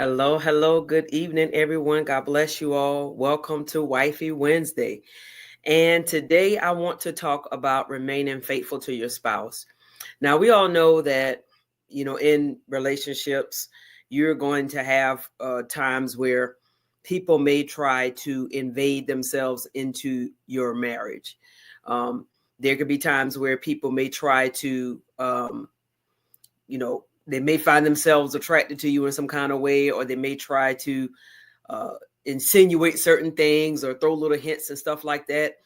Hello, hello. Good evening, everyone. God bless you all. Welcome to Wifey Wednesday. And today I want to talk about remaining faithful to your spouse. Now, we all know that, in relationships, you're going to have times where people may try to invade themselves into your marriage. Um, there could be times where people may try to, they may find themselves attracted to you in some kind of way, or they may try to uh, insinuate certain things or throw little hints and stuff like that.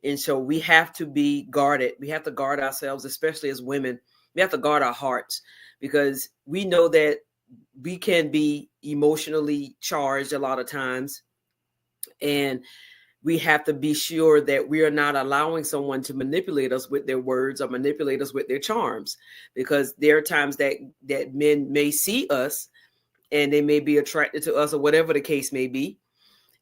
And so we have to be guarded. We have to guard ourselves, especially as women. We have to guard our hearts because we know that we can be emotionally charged a lot of times. And we have to be sure that we are not allowing someone to manipulate us with their words or manipulate us with their charms, because there are times that men may see us and they may be attracted to us or whatever the case may be.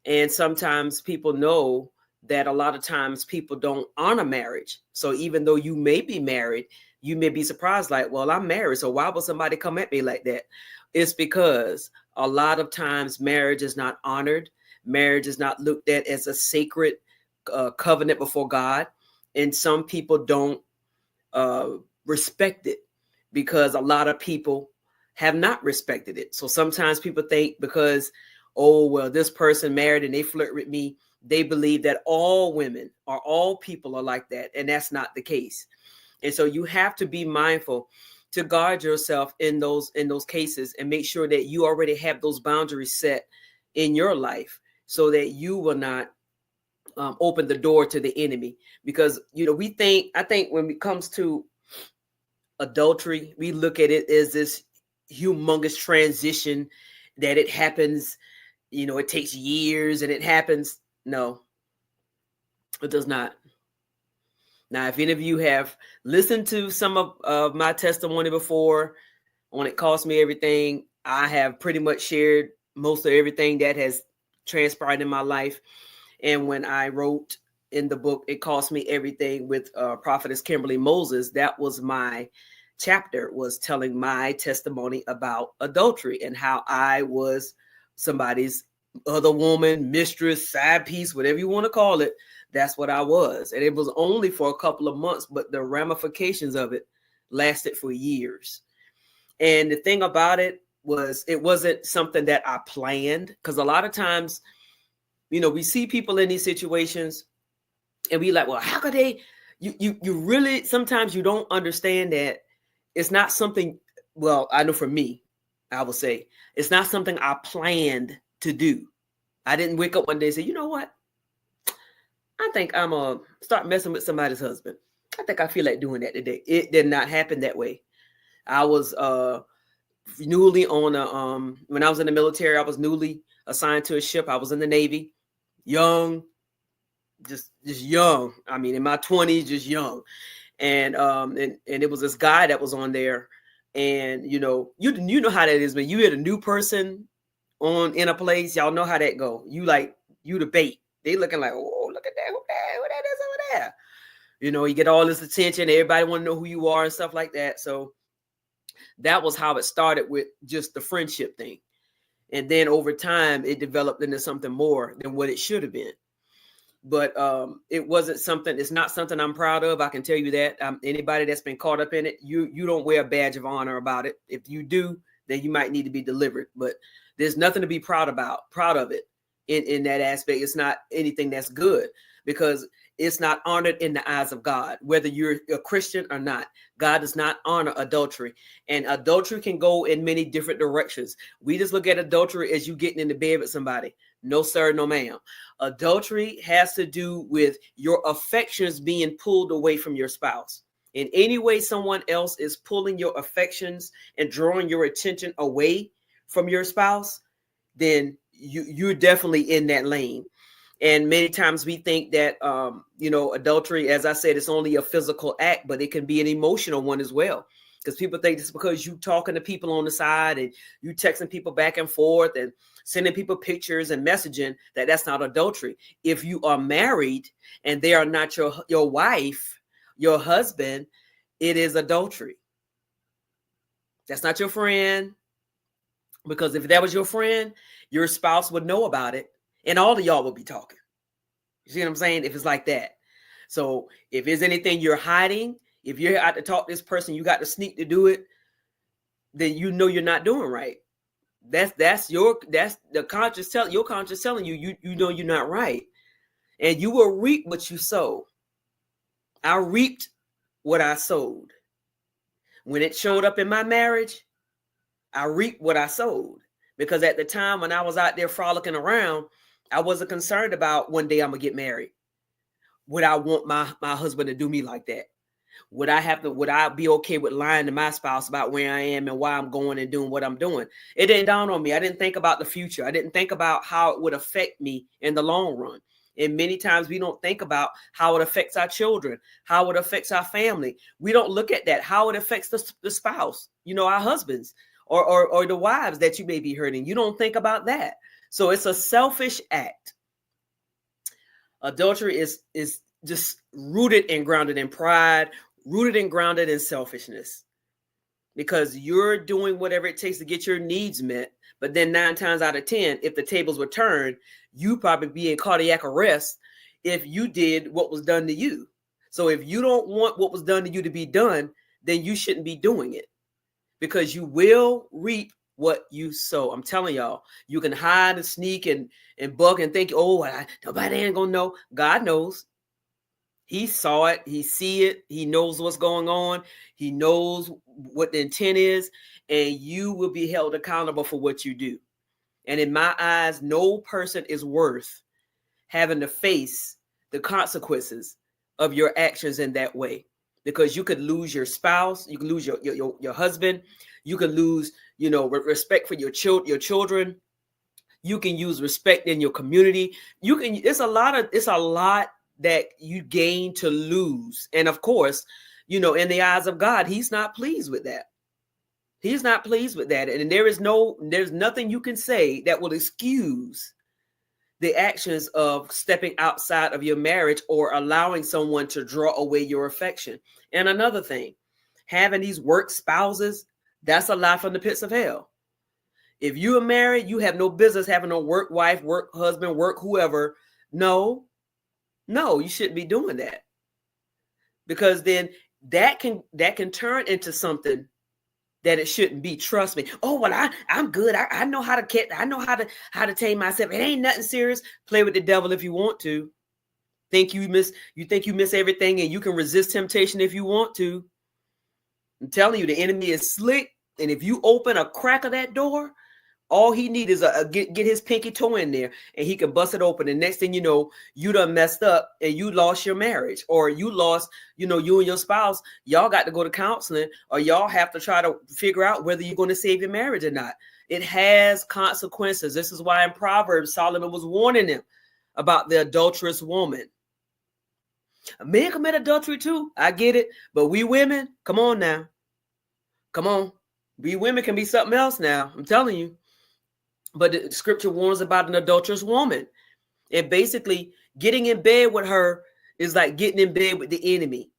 And sometimes people know that a lot of times people don't honor marriage. So even though you may be married, you may be surprised, like, well, I'm married, so why would somebody come at me like that? It's because a lot of times marriage is not honored. Marriage is not looked at as a sacred covenant before God. And some people don't respect it because a lot of people have not respected it. So sometimes people think because, oh, well, this person married and they flirt with me, they believe that all women or all people are like that. And that's not the case. And so you have to be mindful to guard yourself in those cases and make sure that you already have those boundaries set in your life so that you will not open the door to the enemy. Because, I think when it comes to adultery, we look at it as this humongous transition that it happens, it takes years and it happens. No, it does not. Now, if any of you have listened to some of my testimony before, when it cost me everything, I have pretty much shared most of everything that has transpired in my life. And when I wrote in the book, It Cost Me Everything, with Prophetess Kimberly Moses, that was my chapter, was telling my testimony about adultery and how I was somebody's other woman, mistress, side piece, whatever you want to call it. That's what I was. And it was only for a couple of months, but the ramifications of it lasted for years. And the thing about it wasn't something that I planned, because a lot of times, we see people in these situations and we like, well, how could they, you really, sometimes you don't understand that it's not something, well, I know for me, I will say, it's not something I planned to do. I didn't wake up one day and say, you know what? I think I'm going to start messing with somebody's husband. I think I feel like doing that today. It did not happen that way. I was newly on when I was in the military, I was newly assigned to a ship. I was in the Navy, young, just young. I mean, in my 20s, just young. And it was this guy that was on there. And you know how that is when you hit a new person in a place. Y'all know how that go. You the bait. They looking like, oh, look at that, who that is over there. You get all this attention. Everybody want to know who you are and stuff like that. So that was how it started, with just the friendship thing. And then over time, it developed into something more than what it should have been. But it's not something I'm proud of. I can tell you that. Anybody that's been caught up in it, you don't wear a badge of honor about it. If you do, then you might need to be delivered. But there's nothing to be proud of it in that aspect. It's not anything that's good, because it's not honored in the eyes of God, whether you're a Christian or not. God does not honor adultery, and adultery can go in many different directions. We just look at adultery as you getting into bed with somebody. No, sir, no, ma'am. Adultery has to do with your affections being pulled away from your spouse. In any way someone else is pulling your affections and drawing your attention away from your spouse, then you're definitely in that lane. And many times we think that, adultery, as I said, it's only a physical act, but it can be an emotional one as well. Because people think just because you talking to people on the side and you texting people back and forth and sending people pictures and messaging, that's not adultery. If you are married and they are not your wife, your husband, it is adultery. That's not your friend. Because if that was your friend, your spouse would know about it and all of y'all would be talking. You see what I'm saying? If it's like that. So if there's anything you're hiding, if you're out to talk to this person, you got to sneak to do it, then you know you're not doing right. That's the conscious your conscious telling you know you're not right. And you will reap what you sow. I reaped what I sowed. When it showed up in my marriage, I reaped what I sowed. Because at the time when I was out there frolicking around, I wasn't concerned about one day I'm gonna get married. Would I want my husband to do me like that? Would I be okay with lying to my spouse about where I am and why I'm going and doing what I'm doing? It didn't dawn on me. I didn't think about the future. I didn't think about how it would affect me in the long run. And many times we don't think about how it affects our children, how it affects our family. We don't look at that, how it affects the spouse, our husbands or the wives that you may be hurting. You don't think about that. So it's a selfish act. Adultery is just rooted and grounded in pride, rooted and grounded in selfishness, because you're doing whatever it takes to get your needs met. But then 9 times out of 10, if the tables were turned, you probably be in cardiac arrest if you did what was done to you. So if you don't want what was done to you to be done, then you shouldn't be doing it, because you will reap what you sow. I'm telling y'all, you can hide and sneak and bug and think, nobody ain't gonna know. God knows. He saw it. He see it. He knows what's going on. He knows what the intent is, and you will be held accountable for what you do. And in my eyes, no person is worth having to face the consequences of your actions in that way, because you could lose your spouse, you could lose your husband, you could lose, respect for your children. You can use respect in your community. It's a lot that you gain to lose. And of course, in the eyes of God, he's not pleased with that. He's not pleased with that. And there's nothing you can say that will excuse the actions of stepping outside of your marriage or allowing someone to draw away your affection. And another thing, having these work spouses, that's a lie from the pits of hell. If you are married, you have no business having a work wife, work husband, work whoever. No, you shouldn't be doing that, because then that can turn into something that it shouldn't be. Trust me. Oh, well, I'm good. I know how to I know how to tame myself. It ain't nothing serious. Play with the devil if you want to. You think you miss everything and you can resist temptation if you want to. I'm telling you, the enemy is slick. And if you open a crack of that door, all he needs is get his pinky toe in there and he can bust it open. And next thing you know, you done messed up and you lost your marriage, or you lost, you and your spouse. Y'all got to go to counseling, or y'all have to try to figure out whether you're going to save your marriage or not. It has consequences. This is why in Proverbs, Solomon was warning them about the adulterous woman. A man commit adultery too. I get it. But we women, come on now. Come on. We women can be something else now. I'm telling you. But the scripture warns about an adulterous woman. And basically, getting in bed with her is like getting in bed with the enemy.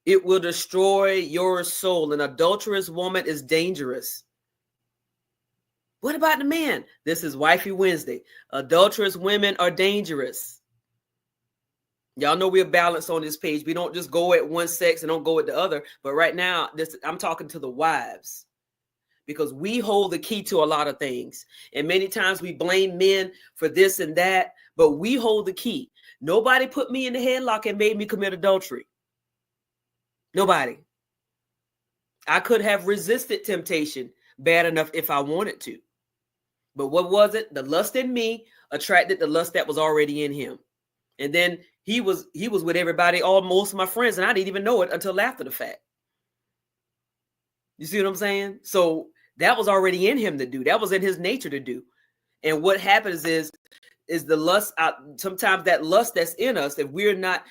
It will destroy your soul. An adulterous woman is dangerous. What about the men? This is Wifey Wednesday. Adulterous women are dangerous. Y'all know we're balanced on this page. We don't just go at one sex and don't go at the other. But right now, I'm talking to the wives, because we hold the key to a lot of things. And many times we blame men for this and that, but we hold the key. Nobody put me in the headlock and made me commit adultery. Nobody. I could have resisted temptation bad enough if I wanted to. But what was it? The lust in me attracted the lust that was already in him. And then he was with everybody, most of my friends, and I didn't even know it until after the fact. You see what I'm saying? So that was already in him to do. That was in his nature to do. And what happens is the lust out. Sometimes that lust that's in us, if we're not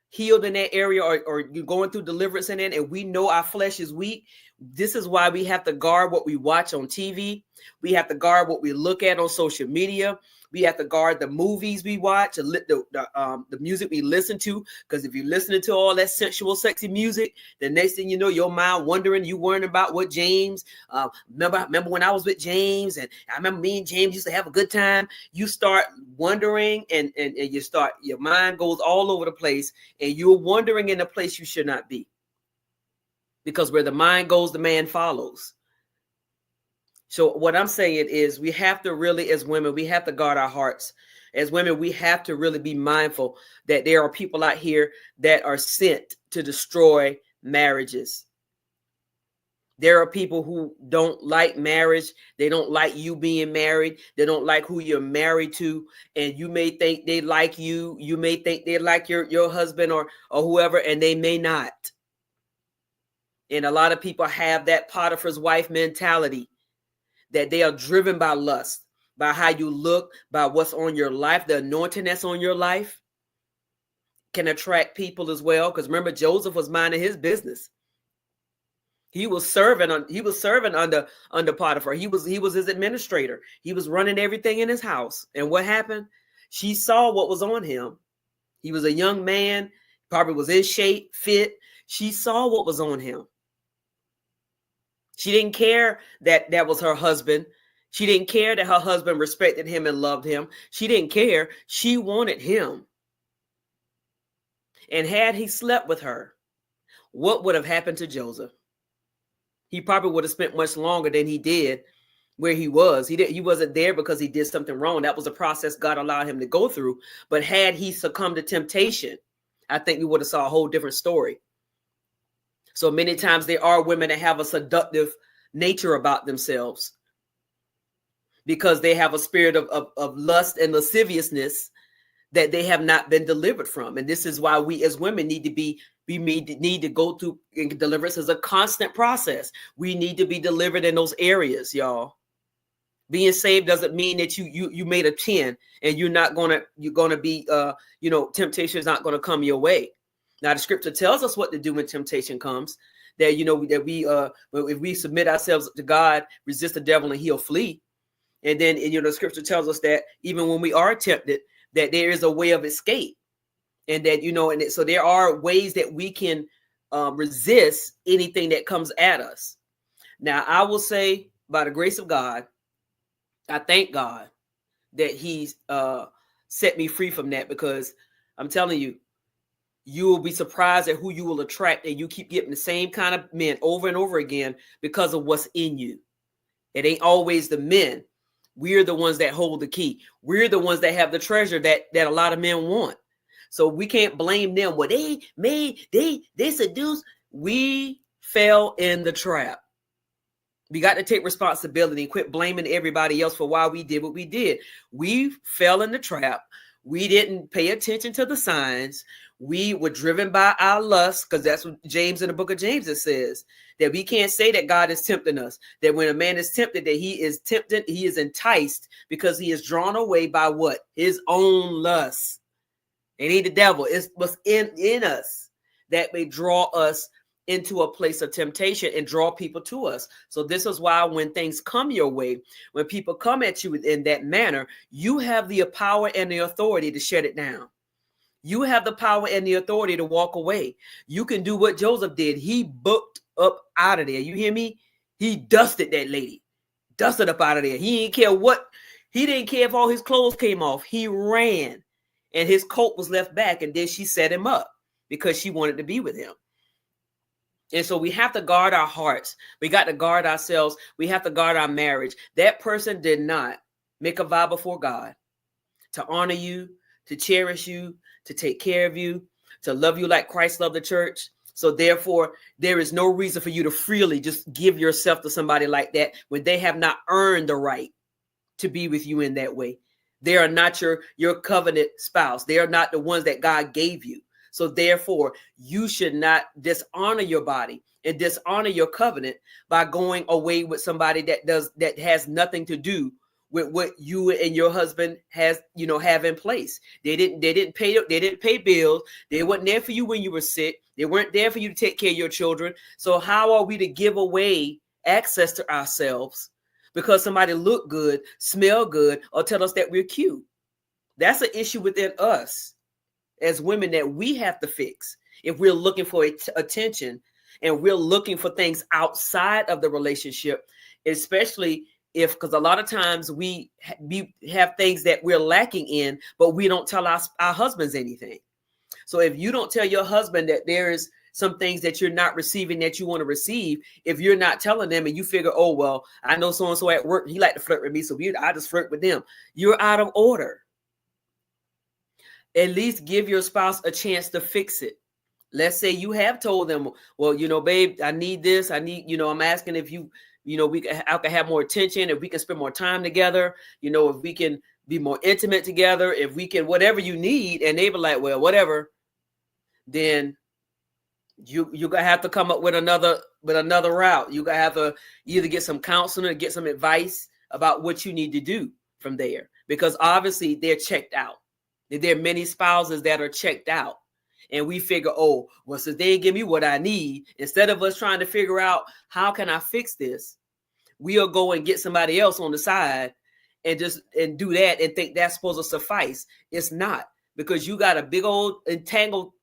healed in that area, or you're going through deliverance in it, and we know our flesh is weak, this is why we have to guard what we watch on TV. We have to guard what we look at on social media. We have to guard the movies we watch, the music we listen to. Because if you're listening to all that sensual, sexy music, the next thing you know, your mind you worrying about what James. Remember when I was with James, and I remember me and James used to have a good time. You start wondering, and your mind goes all over the place, and you're wandering in a place you should not be. Because where the mind goes, the man follows. So what I'm saying is we have to really, as women, we have to guard our hearts. As women, we have to really be mindful that there are people out here that are sent to destroy marriages. There are people who don't like marriage. They don't like you being married. They don't like who you're married to. And you may think they like you. You may think they like your husband or whoever, and they may not. And a lot of people have that Potiphar's wife mentality, that they are driven by lust, by how you look, by what's on your life. The anointing that's on your life can attract people as well. Because remember, Joseph was minding his business. He was serving under Potiphar. He was his administrator. He was running everything in his house. And what happened? She saw what was on him. He was a young man, probably was in shape, fit. She saw what was on him. She didn't care that was her husband. She didn't care that her husband respected him and loved him. She didn't care. She wanted him. And had he slept with her, what would have happened to Joseph? He probably would have spent much longer than he did where he was. He wasn't there because he did something wrong. That was a process God allowed him to go through. But had he succumbed to temptation, I think we would have saw a whole different story. So many times there are women that have a seductive nature about themselves because they have a spirit of lust and lasciviousness that they have not been delivered from. And this is why we as women need to go through deliverance as a constant process. We need to be delivered in those areas, y'all. Being saved doesn't mean that you made a 10 and you're gonna be temptation is not gonna come your way. Now, the scripture tells us what to do when temptation comes, that if we submit ourselves to God, resist the devil and he'll flee. And then, the scripture tells us that even when we are tempted, that there is a way of escape. And that, so there are ways that we can resist anything that comes at us. Now, I will say, by the grace of God, I thank God that he's set me free from that, because I'm telling you, you will be surprised at who you will attract, and you keep getting the same kind of men over and over again because of what's in you. It ain't always the men. We're the ones that hold the key. We're the ones that have the treasure that a lot of men want. So we can't blame them. Well, they seduced. We fell in the trap. We got to take responsibility and quit blaming everybody else for why we did what we did. We fell in the trap. We didn't pay attention to the signs. We were driven by our lust, because that's what James, in the book of James, it says, that we can't say that God is tempting us, that when a man is tempted, that he is tempted, he is enticed because he is drawn away by what? His own lust. It ain't the devil. It's what's in us that may draw us into a place of temptation and draw people to us. So this is why when things come your way, when people come at you in that manner, you have the power and the authority to shut it down. You have the power and the authority to walk away. You can do what Joseph did. He booked up out of there. You hear me? He dusted that lady, dusted up out of there. He didn't care if all his clothes came off. He ran, and his coat was left back. And then she set him up because she wanted to be with him. And so we have to guard our hearts. We got to guard ourselves. We have to guard our marriage. That person did not make a vow before God to honor you, to cherish you, to take care of you, to love you like Christ loved the church. So therefore, there is no reason for you to freely just give yourself to somebody like that when they have not earned the right to be with you in that way. They are not your covenant spouse. They are not the ones that God gave you. So therefore, you should not dishonor your body and dishonor your covenant by going away with somebody that has nothing to do with what you and your husband have in place. They didn't pay bills. They weren't there for you when you were sick. They weren't there for you to take care of your children. So how are we to give away access to ourselves because somebody look good, smell good, or tell us that we're cute. That's an issue within us as women that we have to fix. If we're looking for attention and we're looking for things outside of the relationship, especially if, because a lot of times we have things that we're lacking in, but we don't tell our husbands anything. So if you don't tell your husband that there is some things that you're not receiving that you want to receive, if you're not telling them and you figure, oh, well, I know so-and-so at work, he like to flirt with me, so I just flirt with them. You're out of order. At least give your spouse a chance to fix it. Let's say you have told them, well, babe, I need this. I need, I'm asking if I can have more attention, if we can spend more time together, if we can be more intimate together, if we can, whatever you need. And they be like, well, whatever. Then you're gonna have to come up with another route. You're gonna have to either get some counseling or get some advice about what you need to do from there, because obviously they're checked out. There are many spouses that are checked out, and we figure, oh, well, since they give me what I need, instead of us trying to figure out how can I fix this, we'll go and get somebody else on the side and do that and think that's supposed to suffice. It's not, because you got a big old entangled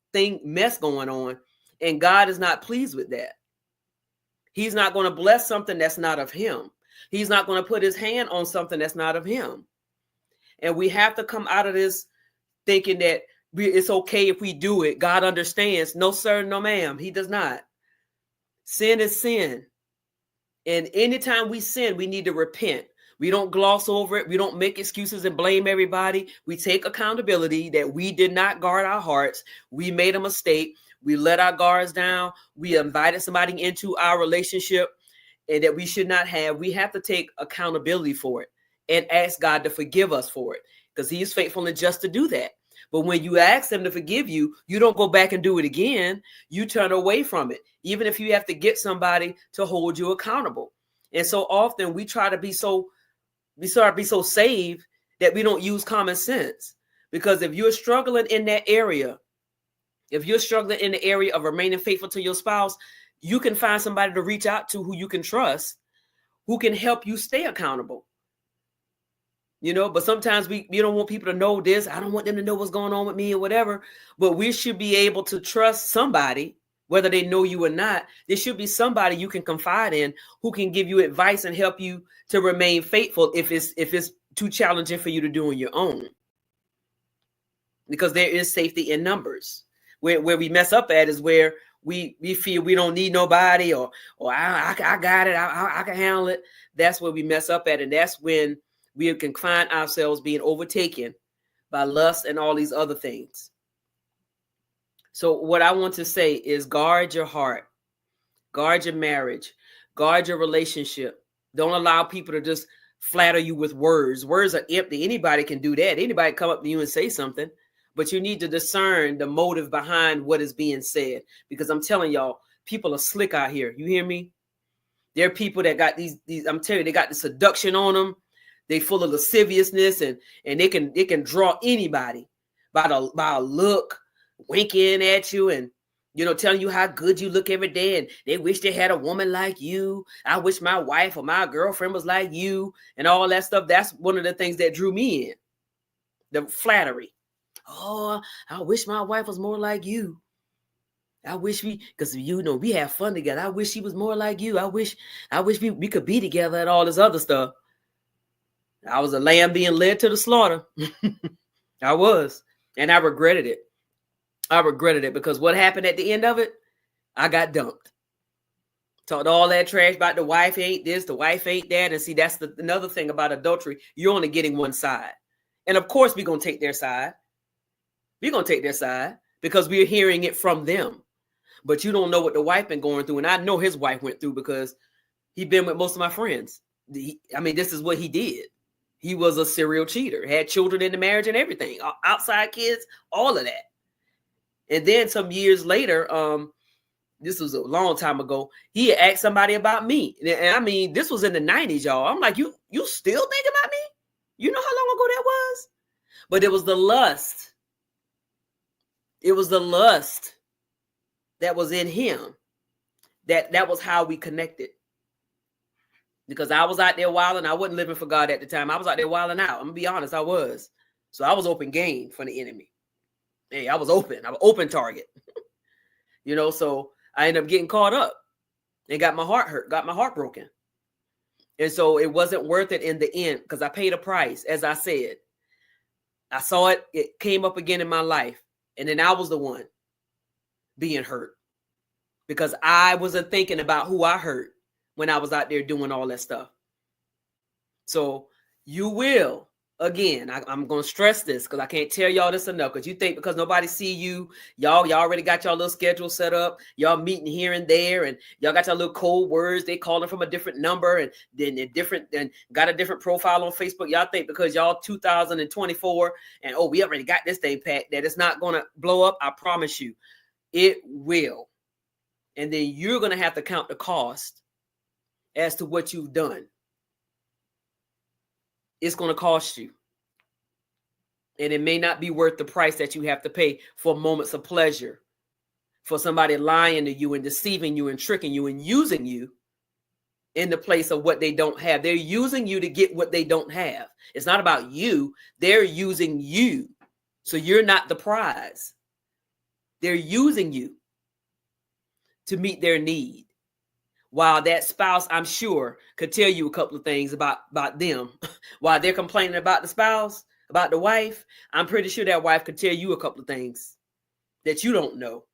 mess going on, and God is not pleased with that. He's not going to bless something that's not of him. He's not going to put his hand on something that's not of him. And we have to come out of this thinking that it's okay if we do it. God understands. No, sir, no, ma'am. He does not. Sin is sin. And anytime we sin, we need to repent. We don't gloss over it. We don't make excuses and blame everybody. We take accountability that we did not guard our hearts. We made a mistake. We let our guards down. We invited somebody into our relationship and that we should not have. We have to take accountability for it and ask God to forgive us for it, because he is faithful and just to do that. But when you ask him to forgive you, you don't go back and do it again. You turn away from it, even if you have to get somebody to hold you accountable. And so often we try to be so saved that we don't use common sense. Because if you're struggling in that area, if you're struggling in the area of remaining faithful to your spouse, you can find somebody to reach out to who you can trust, who can help you stay accountable. But sometimes we don't want people to know this. I don't want them to know what's going on with me or whatever. But we should be able to trust somebody, whether they know you or not. There should be somebody you can confide in who can give you advice and help you to remain faithful if it's too challenging for you to do on your own. Because there is safety in numbers. Where we mess up at is where we feel we don't need nobody, or I got it, I can handle it. That's where we mess up at, and that's when we can find ourselves being overtaken by lust and all these other things. So what I want to say is guard your heart, guard your marriage, guard your relationship. Don't allow people to just flatter you with words. Words are empty. Anybody can do that. Anybody come up to you and say something, but you need to discern the motive behind what is being said, because I'm telling y'all, people are slick out here. You hear me? There are people that got these I'm telling you, they got the seduction on them. They full of lasciviousness, and they can draw anybody by a look, winking at you, and telling you how good you look every day, and they wish they had a woman like you. I wish my wife or my girlfriend was like you, and all that stuff. That's one of the things that drew me in. The flattery. Oh, I wish my wife was more like you. I wish because we have fun together. I wish she was more like you. I wish we could be together and all this other stuff. I was a lamb being led to the slaughter. I was. And I regretted it. I regretted it because what happened at the end of it, I got dumped. Talked all that trash about the wife ain't this, the wife ain't that. And see, that's another thing about adultery. You're only getting one side. And of course, we're going to take their side. We're going to take their side because we're hearing it from them. But you don't know what the wife been going through. And I know his wife went through because he'd been with most of my friends. This is what he did. He was a serial cheater, had children in the marriage and everything, outside kids, all of that. And then some years later, this was a long time ago, he had asked somebody about me. And this was in the 90s, y'all. I'm like, you still think about me? You know how long ago that was? But it was the lust. It was the lust that was in him. That was how we connected. because I was out there wilding. I wasn't living for God at the time. I was out there wilding out. I'm gonna be honest, I was. So I was open game for the enemy. Hey, I was open. I was open target. So I ended up getting caught up and got my heart hurt, got my heart broken. And so it wasn't worth it in the end because I paid a price. As I said, I saw it. It came up again in my life. And then I was the one being hurt because I wasn't thinking about who I hurt when I was out there doing all that stuff. So you will, again, I'm going to stress this because I can't tell y'all this enough, because you think because nobody see you, y'all already got y'all little schedule set up. Y'all meeting here and there, and y'all got your little code words. They calling from a different number, and then got a different profile on Facebook. Y'all think because y'all 2024 and we already got this thing packed that it's not going to blow up. I promise you, it will. And then you're going to have to count the cost as to what you've done. It's going to cost you. And it may not be worth the price that you have to pay for moments of pleasure, for somebody lying to you and deceiving you and tricking you and using you in the place of what they don't have. They're using you to get what they don't have. It's not about you. They're using you. So you're not the prize. They're using you to meet their need. While that spouse, I'm sure, could tell you a couple of things about them. While they're complaining about the spouse, about the wife, I'm pretty sure that wife could tell you a couple of things that you don't know,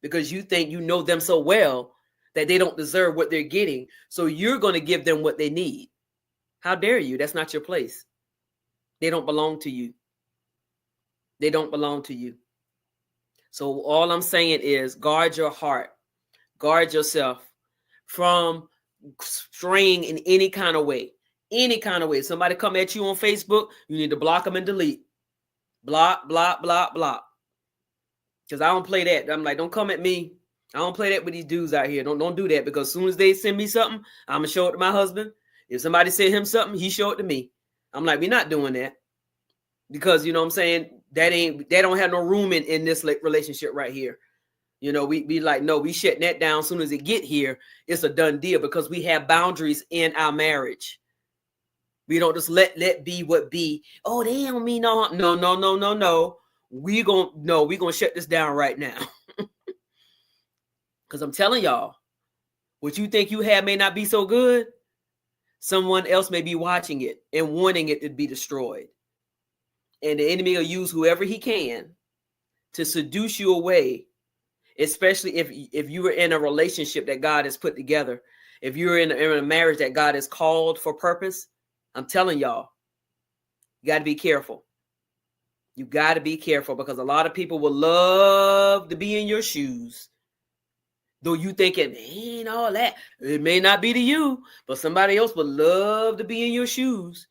because you think you know them so well that they don't deserve what they're getting. So you're going to give them what they need. How dare you? That's not your place. They don't belong to you. They don't belong to you. So all I'm saying is guard your heart. Guard yourself from straying in any kind of way. Any kind of way. Somebody come at you on Facebook, you need to block them and delete. Block, block, block, block. Because I don't play that. I'm like, don't come at me. I don't play that with these dudes out here. Don't do that, because as soon as they send me something, I'm going to show it to my husband. If somebody send him something, he show it to me. I'm like, we're not doing that. Because, you know what I'm saying, they don't have no room in this relationship right here. We be like, no, we shutting that down. As soon as it get here, it's a done deal, because we have boundaries in our marriage. We don't just let be what be. Oh, they don't mean no. We gonna shut this down right now. Because I'm telling y'all, what you think you have may not be so good. Someone else may be watching it and wanting it to be destroyed. And the enemy will use whoever he can to seduce you away. Especially if you were in a relationship that God has put together, if you're in a marriage that God has called for purpose, I'm telling y'all, you got to be careful. You got to be careful, because a lot of people will love to be in your shoes. Though you think it ain't all that. It may not be to you, but somebody else would love to be in your shoes.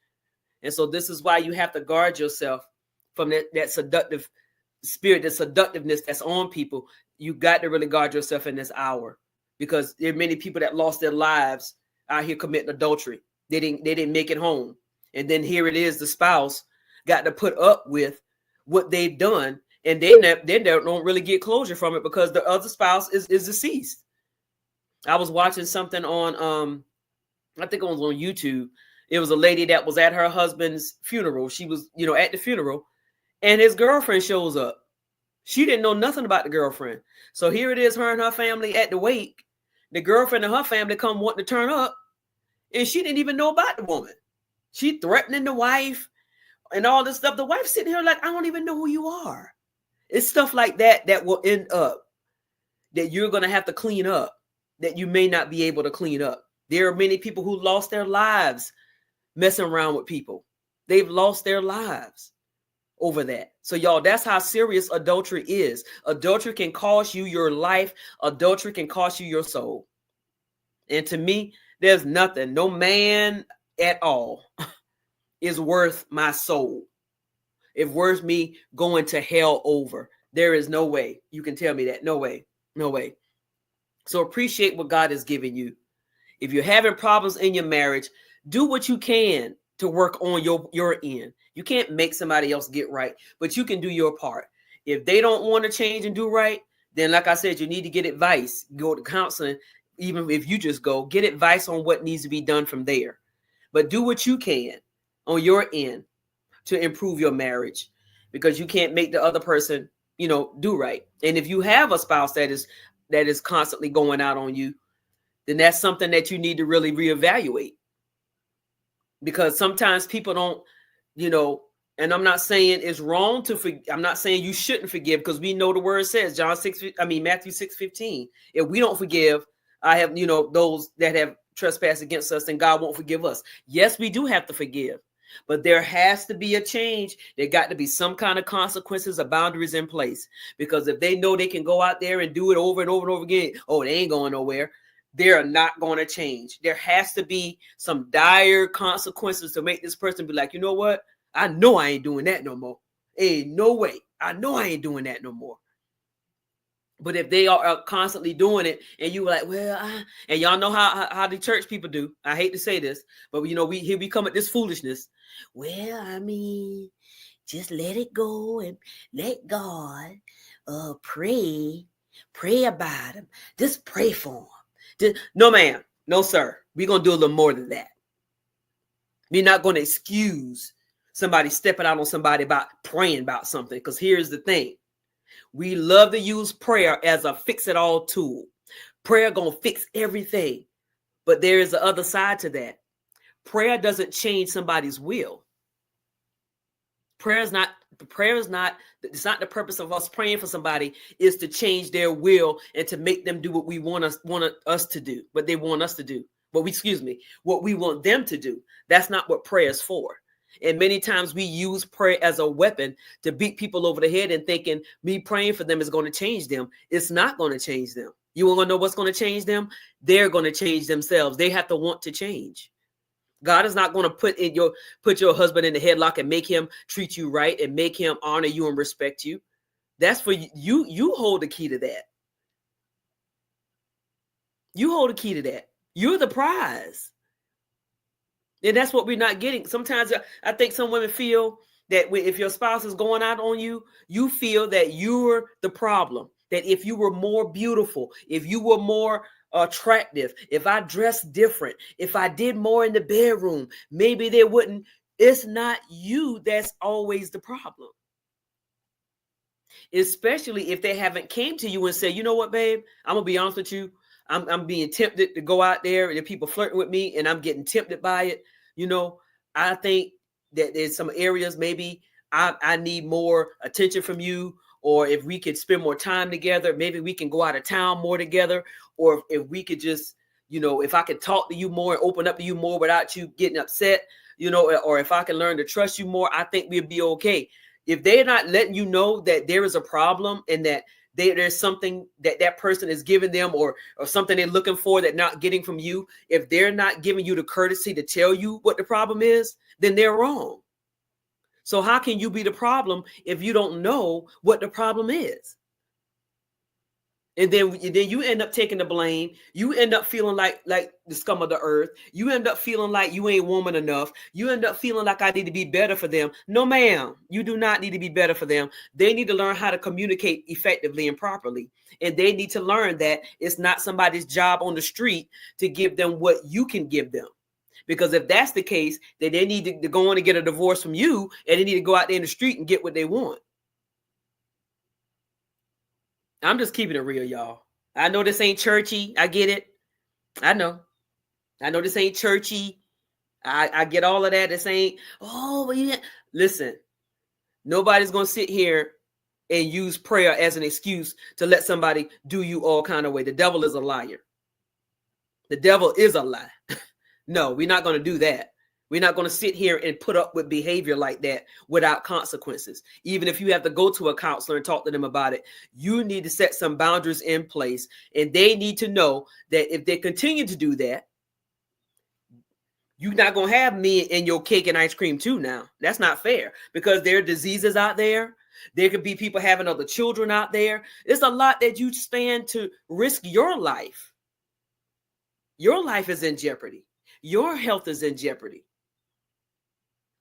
And so this is why you have to guard yourself from that seductive spirit, the seductiveness that's on people. You got to really guard yourself in this hour, because there are many people that lost their lives out here committing adultery. They didn't make it home. And then here it is, the spouse got to put up with what they've done, and they don't really get closure from it because the other spouse is deceased. I was watching something on, I think it was on YouTube. It was a lady that was at her husband's funeral. She was, at the funeral, and his girlfriend shows up. She didn't know nothing about the girlfriend. So here it is, her and her family at the wake. The girlfriend and her family come wanting to turn up, and she didn't even know about the woman. She threatening the wife and all this stuff. The wife sitting here like, I don't even know who you are. It's stuff like that will end up that you're going to have to clean up, that you may not be able to clean up. There are many people who lost their lives messing around with people. They've lost their lives over that. So y'all, that's how serious adultery is. Adultery can cost you your life. Adultery can cost you your soul. And to me, there's nothing, no man at all is worth my soul. It's worth me going to hell over. There is no way. You can tell me that. No way. No way. So appreciate what God has given you. If you're having problems in your marriage, do what you can to work on your end. You can't make somebody else get right, but you can do your part. If they don't want to change and do right, then like I said, you need to get advice, go to counseling, even if you just go get advice on what needs to be done from there. But do what you can on your end to improve your marriage, because you can't make the other person, do right. And if you have a spouse that is constantly going out on you, then that's something that you need to really reevaluate. Because sometimes people don't, and I'm not saying it's wrong to forgive. I'm not saying you shouldn't forgive, because we know the word says Matthew 6:15. If we don't forgive, I have, those that have trespassed against us, and God won't forgive us. Yes, we do have to forgive, but there has to be a change. There got to be some kind of consequences or boundaries in place, because if they know they can go out there and do it over and over and over again, oh, they ain't going nowhere. They're not going to change. There has to be some dire consequences to make this person be like, you know what? I know I ain't doing that no more. Ain't no way. I know I ain't doing that no more. But if they are constantly doing it, and you were like, well, and y'all know how the church people do. I hate to say this, but we come at this foolishness. Well, I mean, just let it go and let God pray about him. Just pray for him. No, ma'am. No, sir. We're going to do a little more than that. We're not going to excuse somebody stepping out on somebody about praying about something. Because here's the thing. We love to use prayer as a fix-it-all tool. Prayer going to fix everything. But there is the other side to that. Prayer doesn't change somebody's will. It's not the purpose of us praying for somebody is to change their will and to make them do what we want us to do, what they want us to do. What we want them to do. That's not what prayer is for. And many times we use prayer as a weapon to beat people over the head and thinking me praying for them is going to change them. It's not going to change them. You want to know what's going to change them? They're going to change themselves. They have to want to change. God is not going to put your husband in the headlock and make him treat you right and make him honor you and respect you. That's for you. You hold the key to that. You hold the key to that. You're the prize. And that's what we're not getting. Sometimes I think some women feel that if your spouse is going out on you, you feel that you're the problem. That if you were more beautiful, if you were more attractive, if I dressed different, if I did more in the bedroom, maybe they wouldn't. It's not you that's always the problem. Especially if they haven't came to you and said, you know what, babe, I'm going to be honest with you. I'm being tempted to go out there and people flirting with me and I'm getting tempted by it. I think that there's some areas maybe I need more attention from you. Or if we could spend more time together, maybe we can go out of town more together. Or if we could just, if I could talk to you more and open up to you more without you getting upset, or if I can learn to trust you more, I think we'd be okay. If they're not letting you know that there is a problem and that there's something that person is giving them or something they're looking for that not getting from you, if they're not giving you the courtesy to tell you what the problem is, then they're wrong. So how can you be the problem if you don't know what the problem is? And then you end up taking the blame. You end up feeling like the scum of the earth. You end up feeling like you ain't woman enough. You end up feeling like I need to be better for them. No, ma'am, you do not need to be better for them. They need to learn how to communicate effectively and properly. And they need to learn that it's not somebody's job on the street to give them what you can give them. Because if that's the case, then they need to go on and get a divorce from you, and they need to go out there in the street and get what they want. I'm just keeping it real, y'all. I know this ain't churchy. I get it. I know this ain't churchy. I get all of that. This ain't, listen, nobody's going to sit here and use prayer as an excuse to let somebody do you all kind of way. The devil is a liar. The devil is a lie. No, we're not going to do that. We're not going to sit here and put up with behavior like that without consequences. Even if you have to go to a counselor and talk to them about it, you need to set some boundaries in place. And they need to know that if they continue to do that, you're not going to have me and your cake and ice cream too now. That's not fair, because there are diseases out there. There could be people having other children out there. It's a lot that you stand to risk your life. Your life is in jeopardy. Your health is in jeopardy.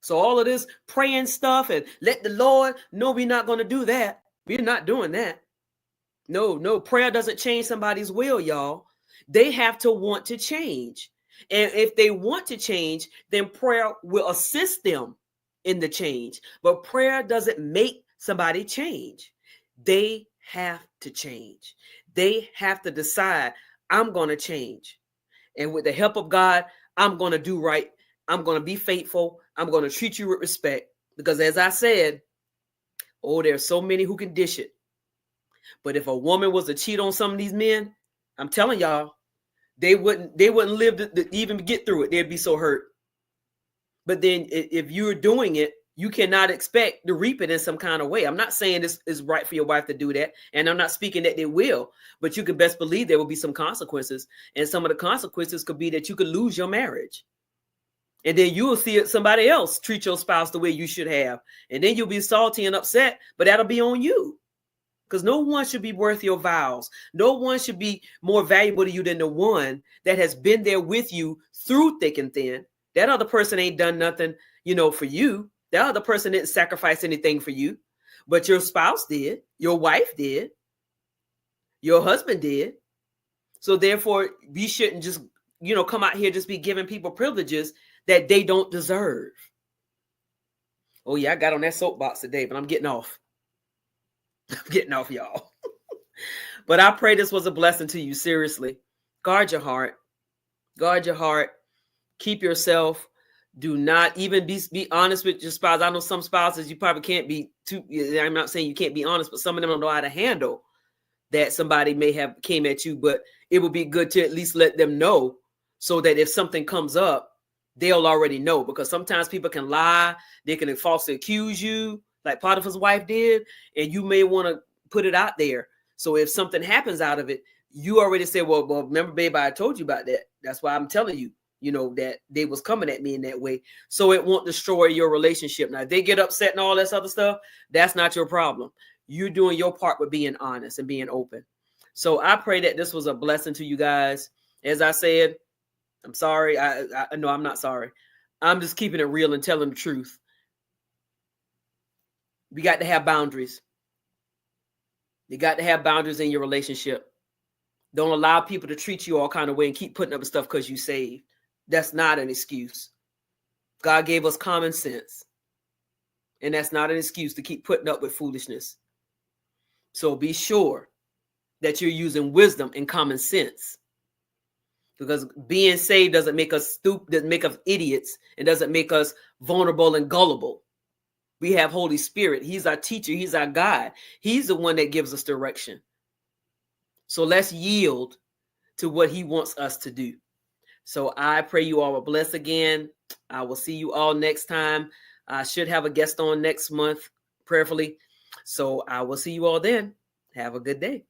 So all of this praying stuff and let the Lord, no, we're not going to do that. We're not doing that. No, prayer doesn't change somebody's will, y'all. They have to want to change. And if they want to change, then prayer will assist them in the change. But prayer doesn't make somebody change. They have to change. They have to decide, I'm going to change. And with the help of God, I'm going to do right. I'm going to be faithful. I'm going to treat you with respect. Because as I said, there's so many who can dish it. But if a woman was to cheat on some of these men, I'm telling y'all, they wouldn't live to even get through it. They'd be so hurt. But then if you're doing it, you cannot expect to reap it in some kind of way. I'm not saying this is right for your wife to do that. And I'm not speaking that they will. But you can best believe there will be some consequences. And some of the consequences could be that you could lose your marriage. And then you will see somebody else treat your spouse the way you should have. And then you'll be salty and upset. But that'll be on you. Because no one should be worth your vows. No one should be more valuable to you than the one that has been there with you through thick and thin. That other person ain't done nothing, for you. That other person didn't sacrifice anything for you. But your spouse did. Your wife did. Your husband did. So therefore, we shouldn't just, come out here just be giving people privileges that they don't deserve. Oh, yeah, I got on that soapbox today, but I'm getting off. I'm getting off, y'all. But I pray this was a blessing to you. Seriously. Guard your heart. Guard your heart. Keep yourself. Do not even be honest with your spouse. I know some spouses you probably can't be too. I'm not saying you can't be honest, but some of them don't know how to handle that somebody may have came at you. But it would be good to at least let them know so that if something comes up, they'll already know. Because sometimes people can lie. They can falsely accuse you, like Potiphar's wife did, and you may want to put it out there. So if something happens out of it, you already say, well, remember, babe, I told you about that. That's why I'm telling you, that they was coming at me in that way. So it won't destroy your relationship. Now, if they get upset and all this other stuff, that's not your problem. You're doing your part with being honest and being open. So I pray that this was a blessing to you guys. As I said, I'm sorry. I no, I'm not sorry. I'm just keeping it real and telling the truth. We got to have boundaries. You got to have boundaries in your relationship. Don't allow people to treat you all kind of way and keep putting up with stuff because you saved. That's not an excuse. God gave us common sense. And that's not an excuse to keep putting up with foolishness. So be sure that you're using wisdom and common sense. Because being saved doesn't make us stupid, doesn't make us idiots, and doesn't make us vulnerable and gullible. We have Holy Spirit. He's our teacher. He's our guide. He's the one that gives us direction. So let's yield to what he wants us to do. So I pray you all are blessed again. I will see you all next time. I should have a guest on next month, prayerfully. So I will see you all then. Have a good day.